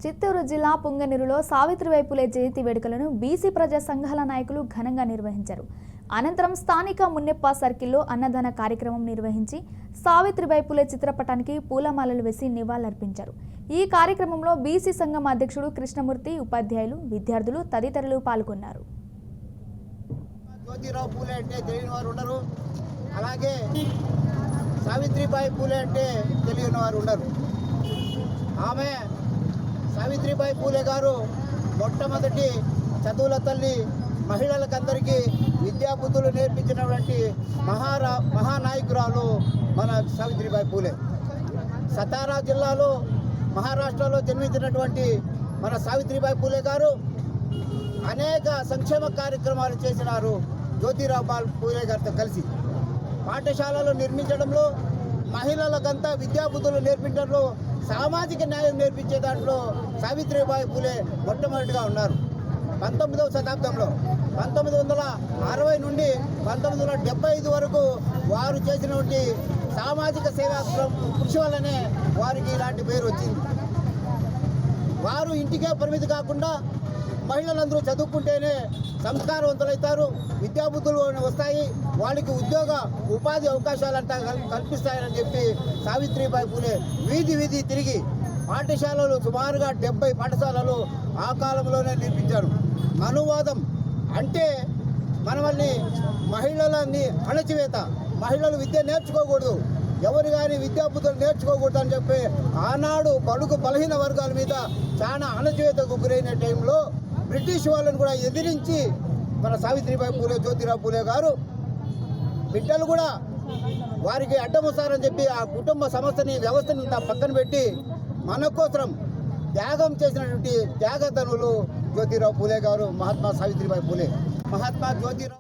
చిత్తూరు జిల్లా పుంగనూరులో సావిత్రిబాయి పూలే జయంతి వేడుకలను బీసీ ప్రజా సంఘాల నాయకులు ఘనంగా నిర్వహించారు. అనంతరం స్థానిక మున్నెప్ప సర్కిల్లో అన్నదాన కార్యక్రమం నిర్వహించి సావిత్రిబాయి పూలే చిత్రపటానికి పూలమాలలు వేసి నివాళులర్పించారు. ఈ కార్యక్రమంలో బీసీ సంఘం అధ్యక్షుడు కృష్ణమూర్తి, ఉపాధ్యాయులు, విద్యార్థులు తదితరులు పాల్గొన్నారు. జ్యోతిరావు పూలే అంటే తెలియని వారు ఉండరు, అలాగే సావిత్రిబాయి పూలే అంటే తెలియని వారు ఉండరు. ఆమె సావిత్రిబాయి పూలే గారు మొట్టమొదటి చదువుల తల్లి, మహిళలకందరికీ విద్యాబుద్ధులు నేర్పించినటువంటి మహానాయకురాలు మన సావిత్రిబాయి పూలే. సతారా జిల్లాలో మహారాష్ట్రలో జన్మించినటువంటి మన సావిత్రిబాయి గారు అనేక సంక్షేమ కార్యక్రమాలు చేసినారు. జ్యోతిరావు పూలే గారితో కలిసి పాఠశాలలు నిర్మించడంలో, మహిళలకంతా విద్యాబుద్ధులు నేర్పించడంలో, సామాజిక న్యాయం నేర్పించే దాంట్లో సావిత్రిబాయి పూలే మొట్టమొదటిగా ఉన్నారు. 19వ శతాబ్దంలో 1960 నుండి 1975 వరకు వారు చేసినటువంటి సామాజిక సేవా కృషి వల్లనే వారికి ఇలాంటి పేరు వచ్చింది. వారు ఇంటికే పరిమితి కాకుండా మహిళలందరూ చదువుకుంటేనే సంస్కారవంతులవుతారు, విద్యాబుద్ధులు వస్తాయి, వాళ్ళకి ఉపాధి అవకాశాలంతా కల్పిస్తాయని చెప్పి సావిత్రిబాయి పూలే వీధి తిరిగి పాఠశాలలు సుమారుగా 70 పాఠశాలలు ఆ కాలంలోనే నిర్మించారు. అనువాదం అంటే మనల్ని మహిళలని అణచివేత, మహిళలు విద్య నేర్చుకోకూడదు, ఎవరు కానీ విద్యాబుద్ధులు నేర్చుకోకూడదు అని చెప్పి ఆనాడు బడుగు బలహీన వర్గాల మీద చాలా అణచివేతకు గురైన టైంలో బ్రిటిష్ వాళ్ళని కూడా ఎదిరించి మన సావిత్రిబాయి పూలే, జ్యోతిరావు పూలే గారు బిడ్డలు కూడా వారికి అడ్డమొస్తారని చెప్పి ఆ కుటుంబ వ్యవస్థని పక్కన పెట్టి మన కోసం త్యాగం చేసినటువంటి త్యాగధనులు జ్యోతిరావు పూలే గారు, మహాత్మా సావిత్రిబాయి పూలే. మహాత్మా జ్యోతిరావు